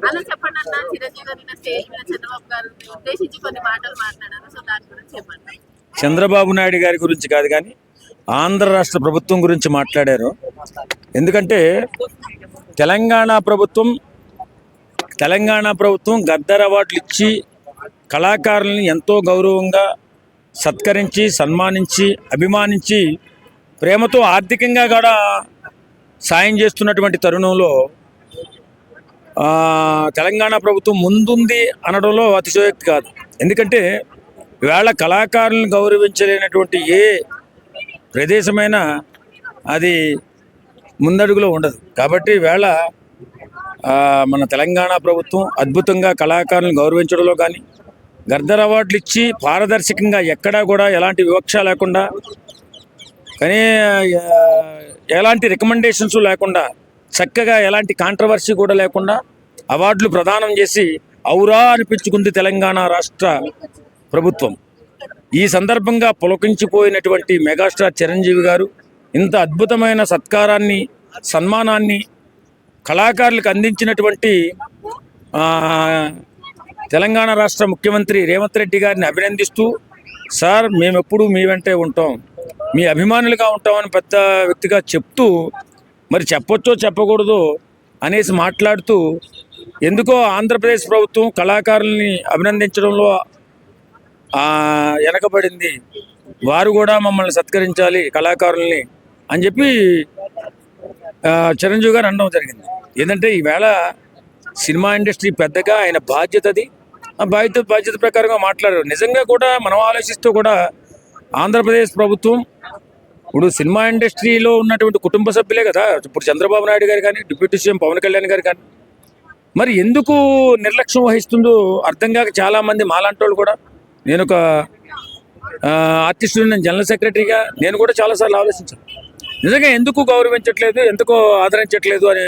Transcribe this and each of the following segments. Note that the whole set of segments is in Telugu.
అలా చెప్పండి అన్న. చిరంజీవి గారు నిన్న స్టేజ్ మీద చంద్రబాబు గారు ఉద్దేశించి కొన్ని మాటలు మాట్లాడారు. సో దాని గురించి చెప్పండి. చంద్రబాబు నాయుడు గారి గురించి కాదు కానీ ఆంధ్ర రాష్ట్ర ప్రభుత్వం గురించి మాట్లాడారు. ఎందుకంటే తెలంగాణ ప్రభుత్వం గద్దర్ అవార్డులు ఇచ్చి కళాకారులను ఎంతో గౌరవంగా సత్కరించి సన్మానించి అభిమానించి ప్రేమతో ఆర్థికంగా కూడా సాయం చేస్తున్నటువంటి తరుణంలో తెలంగాణ ప్రభుత్వం ముందుంది అనడంలో అతిశయోక్తి కాదు. ఎందుకంటే ఇవాళ కళాకారులను గౌరవించలేనటువంటి ఏ ప్రదేశమైనా అది ముందడుగులో ఉండదు. కాబట్టి ఈవేళ మన తెలంగాణ ప్రభుత్వం అద్భుతంగా కళాకారులను గౌరవించడంలో కానీ గద్దర్ అవార్డులు ఇచ్చి పారదర్శకంగా ఎక్కడా కూడా ఎలాంటి వివక్ష లేకుండా కానీ ఎలాంటి రికమెండేషన్స్ లేకుండా చక్కగా ఎలాంటి కాంట్రవర్సీ కూడా లేకుండా అవార్డులు ప్రదానం చేసి ఔరా అనిపించుకుంది తెలంగాణ రాష్ట్ర ప్రభుత్వం. ఈ సందర్భంగా పులకించిపోయినటువంటి మెగాస్టార్ చిరంజీవి గారు ఇంత అద్భుతమైన సత్కారాన్ని సన్మానాన్ని కళాకారులకు అందించినటువంటి తెలంగాణ రాష్ట్ర ముఖ్యమంత్రి రేవంత్ రెడ్డి గారిని అభినందిస్తూ, సార్ మేము ఎప్పుడు మీ వెంటే ఉంటాం, మీ అభిమానులుగా ఉంటామని పెద్ద వ్యక్తిగా చెప్తూ, మరి చెప్పొచ్చో చెప్పకూడదో అనేసి మాట్లాడుతూ ఎందుకో ఆంధ్రప్రదేశ్ ప్రభుత్వం కళాకారుల్ని అభినందించడంలో వెనకబడింది, వారు కూడా మమ్మల్ని సత్కరించాలి కళాకారుల్ని అని చెప్పి చిరంజీవి గారు అనడం జరిగింది. ఏంటంటే ఈవేళ సినిమా ఇండస్ట్రీ పెద్దగా ఆయన బాధ్యతది, ఆ బాధ్యత ప్రకారంగా మాట్లాడారు. నిజంగా కూడా మనం ఆలోచిస్తూ కూడా ఆంధ్రప్రదేశ్ ప్రభుత్వం ఇప్పుడు సినిమా ఇండస్ట్రీలో ఉన్నటువంటి కుటుంబ సభ్యులే కదా. ఇప్పుడు చంద్రబాబు నాయుడు గారు కానీ డిప్యూటీ సీఎం పవన్ కళ్యాణ్ గారు కానీ మరి ఎందుకు నిర్లక్ష్యం వహిస్తుందో అర్థం కాక చాలామంది మాలాంటి వాళ్ళు కూడా, నేను ఒక ఆర్టిస్టు, నేను జనరల్ సెక్రటరీగా నేను కూడా చాలాసార్లు ఆలోచించాను. నిజంగా ఎందుకు గౌరవించట్లేదు, ఎందుకో ఆదరించట్లేదు అని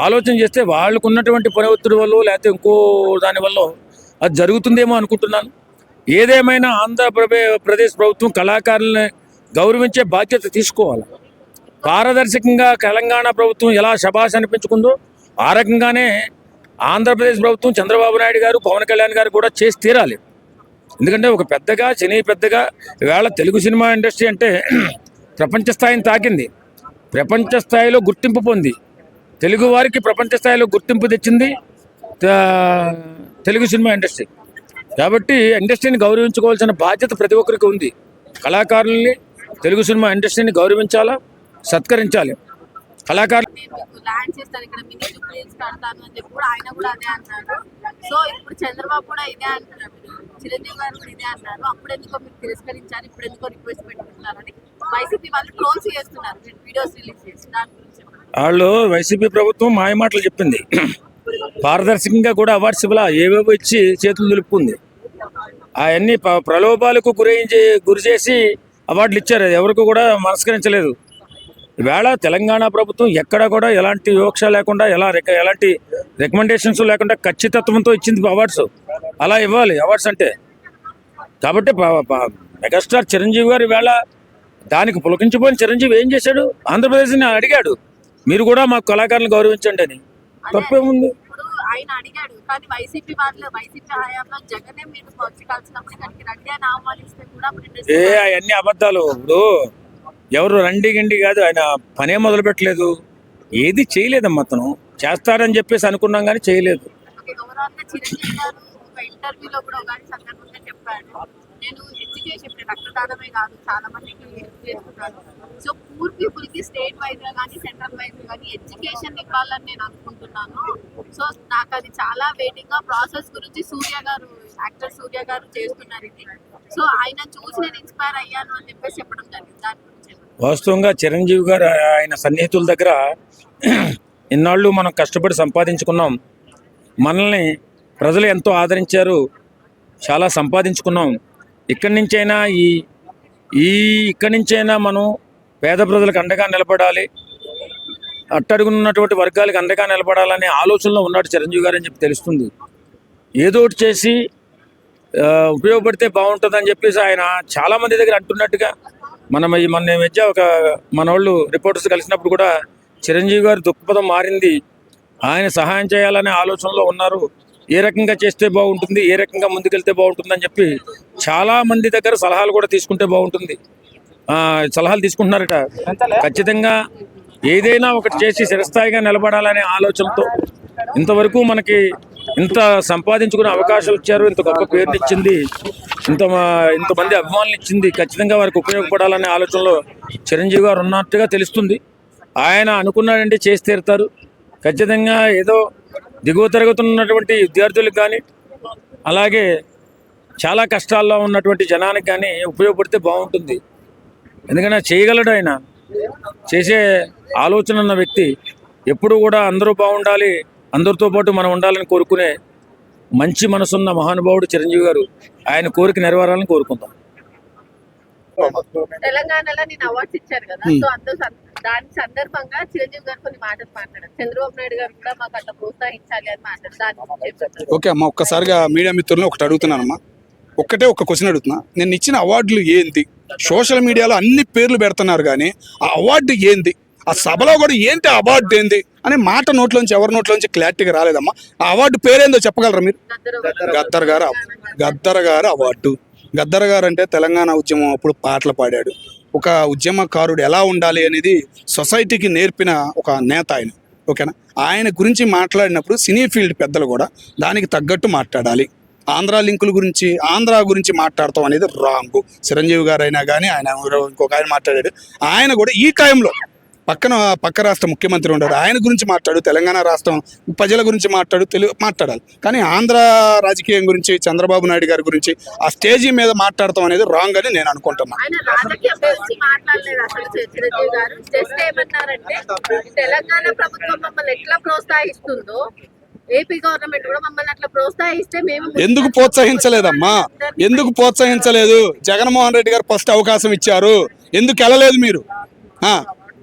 ఆలోచన చేస్తే వాళ్ళకు ఉన్నటువంటి పని ఒత్తిడి వల్ల లేకపోతే ఇంకో దానివల్ల అది జరుగుతుందేమో అనుకుంటున్నాను. ఏదేమైనా ఆంధ్రప్రదేశ్ ప్రభుత్వం కళాకారులని గౌరవించే బాధ్యత తీసుకోవాలి. పారదర్శకంగా తెలంగాణ ప్రభుత్వం ఎలా శభాష్ అనిపించుకుందో ఆ రకంగానే ఆంధ్రప్రదేశ్ ప్రభుత్వం చంద్రబాబు నాయుడు గారు పవన్ కళ్యాణ్ గారు కూడా చేసి తీరాలి. ఎందుకంటే ఒక పెద్దగా పెద్దగా ఇవాళ తెలుగు సినిమా ఇండస్ట్రీ అంటే ప్రపంచ స్థాయిని తాకింది, ప్రపంచ స్థాయిలో గుర్తింపు పొంది తెలుగు వారికి ప్రపంచ స్థాయిలో గుర్తింపు తెచ్చింది తెలుగు సినిమా ఇండస్ట్రీ. కాబట్టి ఇండస్ట్రీని గౌరవించుకోవాల్సిన బాధ్యత ప్రతి ఒక్కరికి ఉంది. కళాకారుల్ని తెలుగు సినిమా ఇండస్ట్రీని గౌరవించాలా, సత్కరించాలి. కళాకారులు ఆయన కూడా అదే అంటారు. సో ఇప్పుడు చంద్రబాబు కూడా ఇదే అంటున్నారు, చిరంజీవి గారు కూడా ఇదే అంటారు. అప్పుడు ఎందుకో మీరు తిరస్కరించారు, ఇప్పుడు ఎందుకో రిక్వెస్ట్ పెట్టుకుంటున్నారని వైసీపీ వాళ్ళు ట్రోల్స్ చేస్తున్నారు, వీడియోస్ రిలీజ్ చేసి. దాని గురించి వాళ్ళు వైసీపీ ప్రభుత్వం మాయమాటలు చెప్పింది, పారదర్శకంగా కూడా అవార్డ్స్ ఇవ్వాలా, ఏవేవో ఇచ్చి చేతులు దులుపుకుంది. అవన్నీ ప్రలోభాలకు గురి చేసి అవార్డులు ఇచ్చారు, ఎవరికి కూడా మనస్కరించలేదు. ఈవేళ తెలంగాణ ప్రభుత్వం ఎక్కడ కూడా ఎలాంటి వివక్ష లేకుండా ఎలాంటి రికమెండేషన్స్ లేకుండా ఖచ్చితత్వంతో ఇచ్చింది అవార్డ్స్. అలా ఇవ్వాలి అవార్డ్స్ అంటే. కాబట్టి మెగాస్టార్ చిరంజీవి గారు ఈవేళ దానికి పులకించిపోయిన చిరంజీవి ఏం చేశాడు, ఆంధ్రప్రదేశ్ని అడిగాడు మీరు కూడా మాకు కళాకారులను గౌరవించండి అని. తప్పేముంది? ఆయన అడిగాడు, కానీ వైసీపీ హయాంలో జగనే మీరు అవన్నీ అబద్ధాలు. ఇప్పుడు ఎవరు రండి గిండి కాదు, ఆయన పనే మొదలు పెట్టలేదు, ఏది చేయలేదమ్మా. అతను చేస్తారని చెప్పేసి అనుకున్నాం కానీ చేయలేదు. ఇంటర్వ్యూలో కూడా ఒకటి సందర్భంగా చెప్పాడు, నేను ఎడ్యుకేషన్ రక్తదానమే కాదు చాలా మందికి హెల్ప్ చేస్తున్నాను. సో పూర్ పీపుల్ కి స్టేట్ వైజ్ కానీ సెంట్రల్ వైజ్ కానీ ఎడ్యుకేషన్ ఇవ్వాలని నేను అనుకుంటున్నాను. సో నాకు అది చాలా వెయిటింగ్ గా ప్రాసెస్ గురించి యాక్టర్ సూర్య గారు చేస్తున్నారు ఇది. సో ఆయన చూసి నేను ఇన్స్పైర్ అయ్యాను అని చెప్పేసి చెప్పడం జరిగింది. దాని గురించి వాస్తవంగా చిరంజీవి గారు ఆయన సన్నిహితుల దగ్గర ఇన్నాళ్ళు మనం కష్టపడి సంపాదించుకున్నాం, మనల్ని ప్రజలు ఎంతో ఆదరించారు, చాలా సంపాదించుకున్నాం. ఇక్కడి నుంచైనా మనం పేద ప్రజలకు అండగా నిలబడాలి, అట్టడుగున్నటువంటి వర్గాలకు అండగా నిలబడాలనే ఆలోచనలో ఉన్నాడు చిరంజీవి గారు అని చెప్పి తెలుస్తుంది. ఏదో ఒకటి చేసి ఉపయోగపడితే బాగుంటుందని చెప్పేసి ఆయన చాలామంది దగ్గర అంటున్నట్టుగా మన మధ్య మన వాళ్ళు రిపోర్టర్స్ కలిసినప్పుడు కూడా చిరంజీవి గారు దృక్పథం మారింది, ఆయన సహాయం చేయాలనే ఆలోచనలో ఉన్నారు. ఏ రకంగా చేస్తే బాగుంటుంది, ఏ రకంగా ముందుకెళ్తే బాగుంటుంది అని చెప్పి చాలా మంది దగ్గర సలహాలు కూడా తీసుకుంటే బాగుంటుంది. సలహాలు తీసుకుంటున్నారట. ఖచ్చితంగా ఏదైనా ఒకటి చేసి చిరస్థాయిగా నిలబడాలనే ఆలోచనతో ఇంతవరకు మనకి ఇంత సంపాదించుకునే అవకాశాలు ఇచ్చారు, ఇంత గొప్ప పేరుని ఇచ్చింది, ఇంతమంది అభిమానులు ఇచ్చింది. ఖచ్చితంగా వారికి ఉపయోగపడాలనే ఆలోచనలో చిరంజీవి గారు ఉన్నట్టుగా తెలుస్తుంది. ఆయన అనుకున్నాడంటే చేసి తీరుతారు. ఖచ్చితంగా ఏదో దిగువ తరగతులు ఉన్నటువంటి విద్యార్థులకు కానీ, అలాగే చాలా కష్టాల్లో ఉన్నటువంటి జనానికి కానీ ఉపయోగపడితే బాగుంటుంది. ఎందుకంటే చేయగలడు ఆయన. చేసే ఆలోచన ఉన్న వ్యక్తి. ఎప్పుడు కూడా అందరూ బాగుండాలి, అందరితో పాటు మనం ఉండాలని కోరుకునే మంచి మనసున్న మహానుభావుడు చిరంజీవి గారు. ఆయన కోరిక నెరవేరాలని కోరుకుందాం. తెలంగాణలో నేను అవార్డ్స్ ఇచ్చారు కదా, సో అందరూ దాని సందర్భంగా చిరంజీవి గారు కొన్ని మాటలు మాట్లాడారు. చంద్రబాబు నాయుడు గారు కూడా మాకు అట్లా ప్రోత్సహించాలి అని మాట్లాడారు. ఓకే అమ్మా, ఒక్కసారిగా మీడియా మిత్రులను ఒకటి అడుగుతున్నానమ్మా. ఒక క్వశ్చన్ అడుగుతున్నా. నేను ఇచ్చిన అవార్డులు ఏంది? సోషల్ మీడియాలో అన్ని పేర్లు పెడుతున్నారు, కానీ ఆ అవార్డు ఏంది? ఆ సభలో కూడా ఏంటి అవార్డు ఏంది అనే మాట నోట్లోంచి, ఎవరి నోట్లోంచి క్లారిటీగా రాలేదమ్మా. ఆ అవార్డు పేరేందో చెప్పగలరా మీరు? గద్దర్ గారు అవార్డు. గద్దర్ గారు అంటే తెలంగాణ ఉద్యమం అప్పుడు పాటలు పాడాడు. ఒక ఉద్యమకారుడు ఎలా ఉండాలి అనేది సొసైటీకి నేర్పిన ఒక నేత ఆయన. ఓకేనా? ఆయన గురించి మాట్లాడినప్పుడు సినీ ఫీల్డ్ పెద్దలు కూడా దానికి తగ్గట్టు మాట్లాడాలి. ఆంధ్ర లింకుల గురించి, ఆంధ్ర గురించి మాట్లాడతాం అనేది రాంగు. చిరంజీవి గారు అయినా కానీ, ఆయన ఇంకొక ఆయన మాట్లాడాడు. ఆయన కూడా ఈ టైంలో పక్క రాష్ట్ర ముఖ్యమంత్రి ఉన్నాడు, ఆయన గురించి మాట్లాడు, తెలంగాణ రాష్ట్రం ప్రజల గురించి మాట్లాడాలి. కానీ ఆంధ్ర రాజకీయం గురించి, చంద్రబాబు నాయుడు గారి గురించి ఆ స్టేజీ మీద మాట్లాడతాం అనేది రాంగ్ అని నేను అనుకుంటున్నాను. తెలంగాణ ప్రభుత్వం మమ్మల్ని ఎట్లా ప్రోత్సహిస్తుందో ఏపీ గవర్నమెంట్ కూడా మమ్మల్ని అట్లా ప్రోత్సహిస్తే మేము ఎందుకు ప్రోత్సహించలేదమ్మా? ఎందుకు ప్రోత్సహించలేదు? జగన్మోహన్ రెడ్డి గారు ఫస్ట్ అవకాశం ఇచ్చారు, ఎందుకు వెళ్ళలేదు మీరు?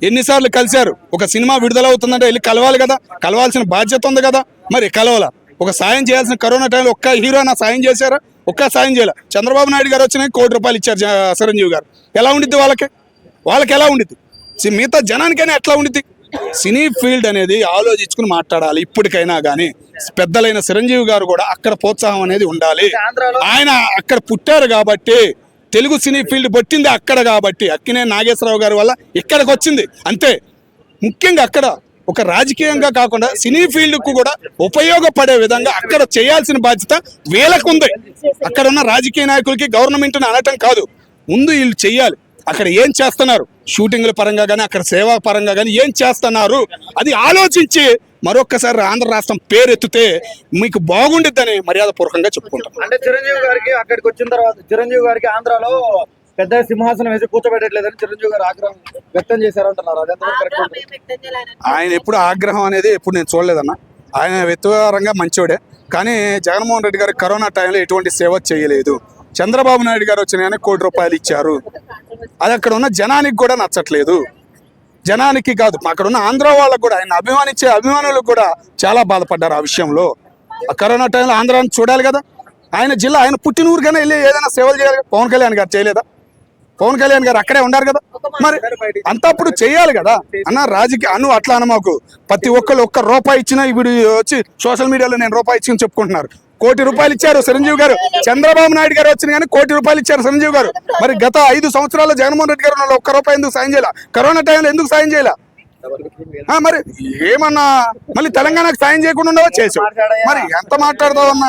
ఎన్నిసార్లు కలిశారు? ఒక సినిమా విడుదల అవుతుందంటే వెళ్ళి కలవాలి కదా, కలవాల్సిన బాధ్యత ఉంది కదా. మరి కలవాల? ఒక సాయం చేయాల్సిన కరోనా టైంలో ఒక్క హీరోనా సాయం చేశారా? ఒక్క సాయం చేయాలి. చంద్రబాబు నాయుడు గారు వచ్చిన ₹1 కోటి ఇచ్చారు చిరంజీవి గారు. ఎలా ఉండిద్ది వాళ్ళకి ఎలా ఉండిద్ది? మిగతా జనానికైనా ఎట్లా ఉండిద్ది? సినీ ఫీల్డ్ అనేది ఆలోచించుకుని మాట్లాడాలి. ఇప్పటికైనా కానీ పెద్దలైన చిరంజీవి గారు కూడా అక్కడ ప్రోత్సాహం అనేది ఉండాలి. ఆయన అక్కడ పుట్టారు కాబట్టి, తెలుగు సినీ ఫీల్డ్ పట్టింది అక్కడ కాబట్టి, అక్కినే నాగేశ్వరరావు గారి వల్ల ఇక్కడికి వచ్చింది అంతే. ముఖ్యంగా అక్కడ ఒక రాజకీయంగా కాకుండా సినీ ఫీల్డ్కు కూడా ఉపయోగపడే విధంగా అక్కడ చేయాల్సిన బాధ్యత వీళ్ళకు ఉంది. అక్కడ ఉన్న రాజకీయ నాయకులకి గవర్నమెంట్ని అనటం కాదు, ముందు వీళ్ళు చెయ్యాలి. అక్కడ ఏం చేస్తున్నారు, షూటింగ్ల పరంగా కానీ, అక్కడ సేవా పరంగా కానీ ఏం చేస్తున్నారు అది ఆలోచించి మరొక్కసారి ఆంధ్ర రాష్ట్రం పేరెత్తితే మీకు బాగుండిద్దని మర్యాదపూర్వకంగా చెప్పుకుంటాం. అంటే చిరంజీవి గారికి అక్కడికి వచ్చిన తర్వాత చిరంజీవి గారికి ఆంధ్రాలో పెద్ద సింహాసనం వేసి కూర్చోబెట్టట్లేదని చిరంజీవి గారు ఆగ్రహం వ్యక్తం చేశారంటున్నారు. ఆయన ఎప్పుడు ఆగ్రహం అనేది ఎప్పుడు నేను చూడలేదన్న. ఆయన వ్యక్తిగతంగా మంచోడే, కానీ జగన్మోహన్ రెడ్డి గారు కరోనా టైంలో ఎటువంటి సేవ చేయలేదు. చంద్రబాబు నాయుడు గారు వచ్చిన ఆయన ₹1 కోటి ఇచ్చారు. అది అక్కడ ఉన్న జనానికి కూడా నచ్చట్లేదు. జనానికి కాదు, అక్కడ ఉన్న ఆంధ్ర వాళ్ళకు కూడా, ఆయన అభిమానించే అభిమానులకు కూడా చాలా బాధపడ్డారు ఆ విషయంలో. ఆ కరోనా టైంలో ఆంధ్రాని చూడాలి కదా. ఆయన జిల్లా, ఆయన పుట్టినూరుగానే వెళ్ళి ఏదైనా సేవలు చేయాలి. పవన్ కళ్యాణ్ గారు చేయలేదా? పవన్ కళ్యాణ్ గారు అక్కడే ఉన్నారు కదా. మరి అంతప్పుడు చేయాలి కదా అన్న. రాజకీయ అట్లా అన్న మాకు ప్రతి ఒక్కరు ₹1 ఇచ్చినా ఇప్పుడు వచ్చి సోషల్ మీడియాలో నేను ₹1 ఇచ్చి చెప్పుకుంటున్నారు. ₹1 కోటి ఇచ్చారు చిరంజీవి గారు. చంద్రబాబు నాయుడు గారు వచ్చిన కానీ ₹1 కోటి ఇచ్చారు చిరంజీవి గారు. మరి గత 5 సంవత్సరాల్లో జగన్మోహన్ రెడ్డి గారు ₹1 ఎందుకు సాయం చేయాల? కరోనా టైంలో ఎందుకు సాయం చేయాల? మరి ఏమన్నా మళ్ళీ తెలంగాణకు సాయం చేయకుండా ఉండవా? చేసావు. మరి ఎంత మాట్లాడతావు అన్నా?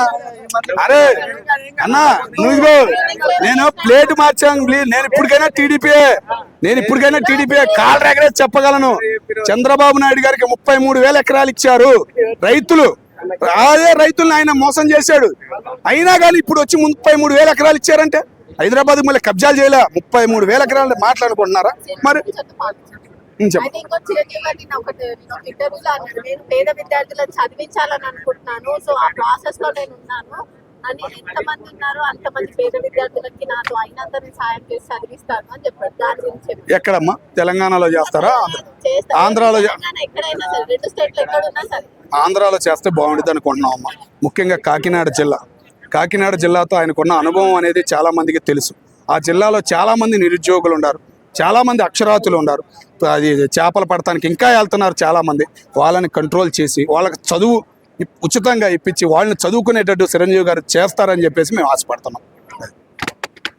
అరే అన్నా, నువ్వు నేను ప్లేట్ మార్చాను. నేను ఇప్పటికైనా టీడీపీ కాల్ రేగరేసి చెప్పగలను. చంద్రబాబు నాయుడు గారికి 33,000 ఎకరాలు ఇచ్చారు రైతులు. అదే రైతులను ఆయన మోసం చేశాడు. అయినా కానీ ఇప్పుడు వచ్చి 33,000 ఎకరాలు ఇచ్చారంటే హైదరాబాద్ మళ్ళీ కబ్జాలు చేయలే. 33,000 ఎకరాలు మాట్లాడుకుంటున్నారా? మరి పేద విద్యార్థులను చదివించాలని అనుకుంటున్నాను. సో ఆ ప్రాసెస్ లో నేను ఉన్నాను అని ఎంతమంది ఉన్నారో అంతమంది పేద విద్యార్థులకి నాతో అయినంత సాయం చేసి చదివిస్తాను అని చెప్పారు. దాని గురించి ఎక్కడమ్మా? తెలంగాణలో చేస్తారా? ఆంధ్రాలో? ఎక్కడైనా సరే, 2 స్టేట్లు ఎక్కడున్నా సరే ఆంధ్రాలో చేస్తే బాగుంటుంది అనుకుంటున్నాం అమ్మా. ముఖ్యంగా కాకినాడ జిల్లాతో ఆయనకున్న అనుభవం అనేది చాలా మందికి తెలుసు. ఆ జిల్లాలో చాలా మంది నిరుద్యోగులు ఉన్నారు. చాలామంది అక్షరాతులు ఉన్నారు, అది చేపలు పడటానికి ఇంకా వెళ్తున్నారు చాలామంది. వాళ్ళని కంట్రోల్ చేసి వాళ్ళకి చదువు ఉచితంగా ఇప్పించి వాళ్ళని చదువుకునేటట్టు చిరంజీవి గారు చేస్తారని చెప్పేసి మేము ఆశపడుతున్నాం.